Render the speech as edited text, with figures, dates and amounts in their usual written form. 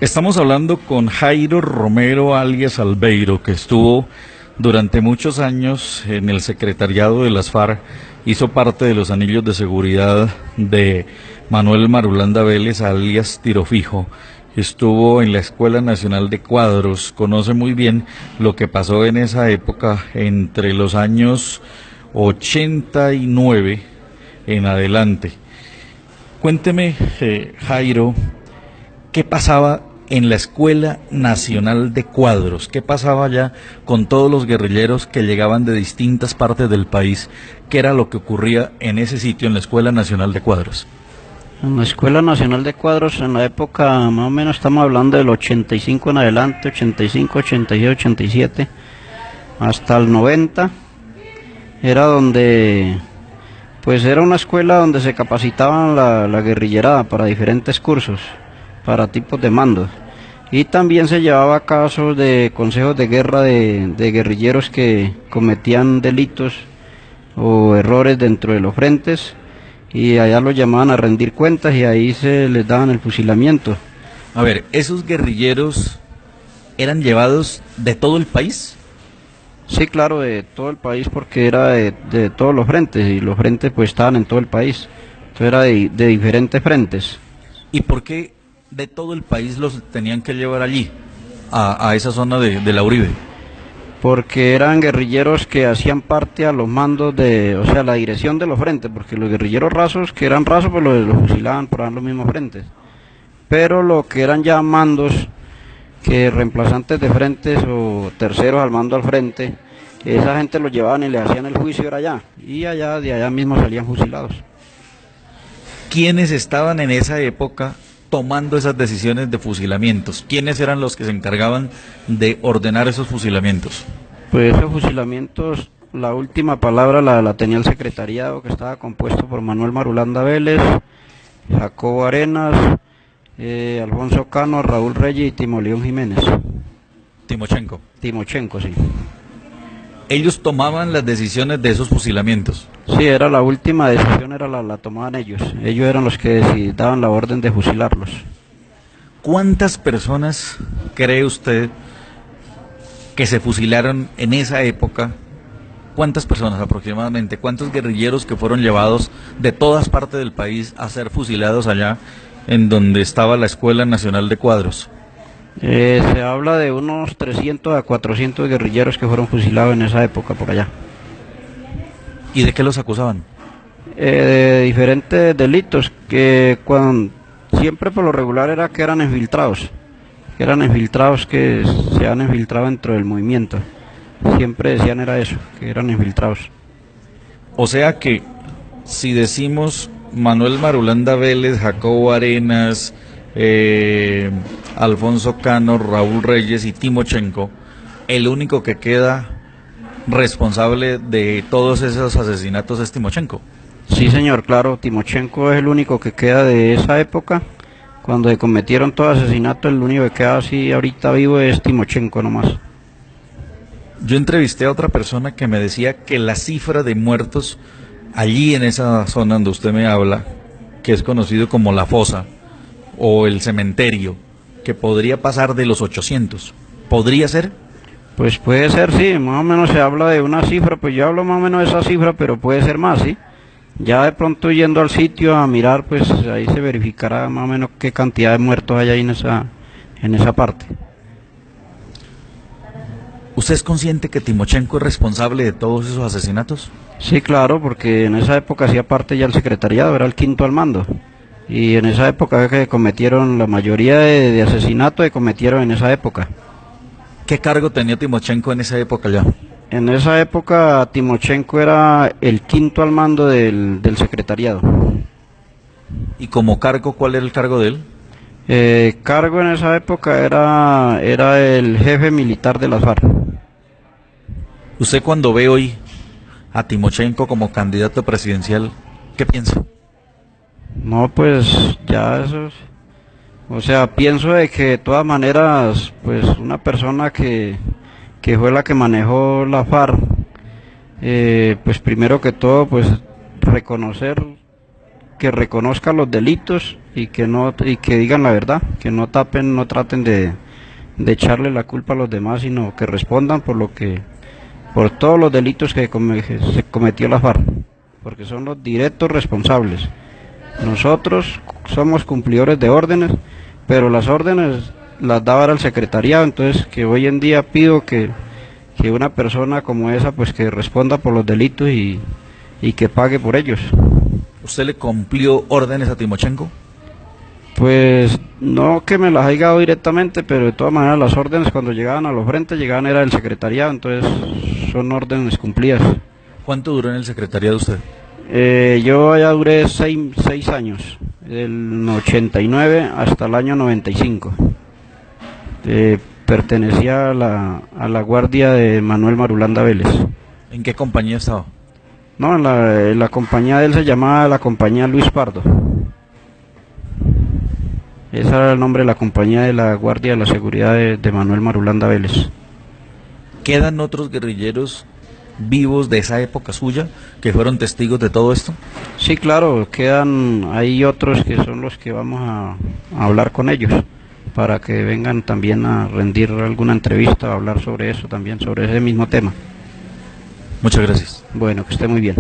Estamos hablando con Jairo Romero alias Albeiro, que estuvo durante muchos años en el secretariado de las FARC, hizo parte de los anillos de seguridad de Manuel Marulanda Vélez alias Tiro Fijo, estuvo en la Escuela Nacional de Cuadros, conoce muy bien lo que pasó en esa época entre los años 89 en adelante. Cuénteme, Jairo, ¿qué pasaba en la Escuela Nacional de Cuadros? ¿Qué pasaba allá con todos los guerrilleros que llegaban de distintas partes del país? ¿Qué era lo que ocurría en ese sitio, en la Escuela Nacional de Cuadros? En la Escuela Nacional de Cuadros, en la época, más o menos estamos hablando del 85 en adelante, 85, 86, 87, hasta el 90, era donde, pues era una escuela donde se capacitaban la guerrillerada para diferentes cursos, para tipos de mandos. Y también se llevaba casos de consejos de guerra de guerrilleros que cometían delitos o errores dentro de los frentes, y allá los llamaban a rendir cuentas y ahí se les daban el fusilamiento. A ver, ¿esos guerrilleros eran llevados de todo el país? Sí, claro, de todo el país, porque era de todos los frentes, y los frentes pues estaban en todo el país, entonces era de diferentes frentes. ¿Y por qué de todo el país los tenían que llevar allí, a esa zona de la Uribe? Porque eran guerrilleros que hacían parte a los mandos de, o sea, la dirección de los frentes, porque los guerrilleros rasos, que eran rasos, pues los fusilaban por los mismos frentes. Pero lo que eran ya mandos, que reemplazantes de frentes o terceros al mando al frente, esa gente los llevaban y le hacían el juicio era allá, y allá de allá mismo salían fusilados. ¿Quiénes estaban en esa época tomando esas decisiones de fusilamientos? ¿Quiénes eran los que se encargaban de ordenar esos fusilamientos? Pues esos fusilamientos, la última palabra la tenía el secretariado, que estaba compuesto por Manuel Marulanda Vélez, Jacobo Arenas, Alfonso Cano, Raúl Reyes y Timo León Jiménez. Timochenko. Timochenko, sí. Ellos tomaban las decisiones de esos fusilamientos. Sí, era la última decisión, era la tomaban ellos. Ellos eran los que daban la orden de fusilarlos. ¿Cuántas personas cree usted que se fusilaron en esa época? ¿Cuántas personas aproximadamente? ¿Cuántos guerrilleros que fueron llevados de todas partes del país a ser fusilados allá en donde estaba la Escuela Nacional de Cuadros? Se habla de unos 300 a 400 guerrilleros que fueron fusilados en esa época por allá. ¿Y de qué los acusaban? De diferentes delitos, siempre por lo regular era que eran infiltrados, que se han infiltrado dentro del movimiento. Siempre decían era eso, que eran infiltrados. O sea que si decimos Manuel Marulanda Vélez, Jacobo Arenas, Alfonso Cano, Raúl Reyes y Timochenko, el único que queda responsable de todos esos asesinatos es Timochenko. Sí, señor, claro, Timochenko es el único que queda de esa época, cuando se cometieron todo asesinato, el único que queda así ahorita vivo es Timochenko nomás. Yo entrevisté a otra persona que me decía que la cifra de muertos allí en esa zona donde usted me habla, que es conocido como la fosa o el cementerio, que podría pasar de los 800. ¿Podría ser? Pues puede ser, sí, más o menos se habla de una cifra, pues yo hablo más o menos de esa cifra, pero puede ser más, sí. Ya de pronto yendo al sitio a mirar, pues ahí se verificará más o menos qué cantidad de muertos hay ahí en esa parte. ¿Usted es consciente que Timochenko es responsable de todos esos asesinatos? Sí, claro, porque en esa época hacía parte ya el secretariado, era el quinto al mando. Y en esa época que cometieron la mayoría de asesinatos que cometieron en esa época. ¿Qué cargo tenía Timochenko en esa época ya? En esa época Timochenko era el quinto al mando del secretariado. ¿Y como cargo, cuál era el cargo de él? Cargo en esa época era el jefe militar de las FARC. ¿Usted cuando ve hoy a Timochenko como candidato presidencial, qué piensa? No, pues ya eso es, o sea, pienso de que de todas maneras, pues una persona que fue la que manejó la FARC, pues primero que todo, pues reconocer que reconozcan los delitos y que digan la verdad, que no tapen, no traten de echarle la culpa a los demás, sino que respondan por todos los delitos que se cometió la FARC, porque son los directos responsables. Nosotros somos cumplidores de órdenes, pero las órdenes las daba el secretariado, entonces que hoy en día pido que una persona como esa pues que responda por los delitos y que pague por ellos. ¿Usted le cumplió órdenes a Timochenko? Pues no que me las haya dado directamente, pero de todas maneras las órdenes cuando llegaban a los frentes llegaban era del secretariado, entonces son órdenes cumplidas. ¿Cuánto duró en el secretariado usted? Yo allá duré 6 años, del 89 hasta el año 95. Pertenecía a la guardia de Manuel Marulanda Vélez. ¿En qué compañía estaba? No, la compañía de él se llamaba la compañía Luis Pardo. Ese era el nombre de la compañía de la Guardia de la Seguridad de Manuel Marulanda Vélez. ¿Quedan otros guerrilleros vivos de esa época suya que fueron testigos de todo esto? Sí, claro, hay otros que son los que vamos a hablar con ellos, para que vengan también a rendir alguna entrevista, a hablar sobre eso también, sobre ese mismo tema. Muchas gracias. Bueno, que esté muy bien.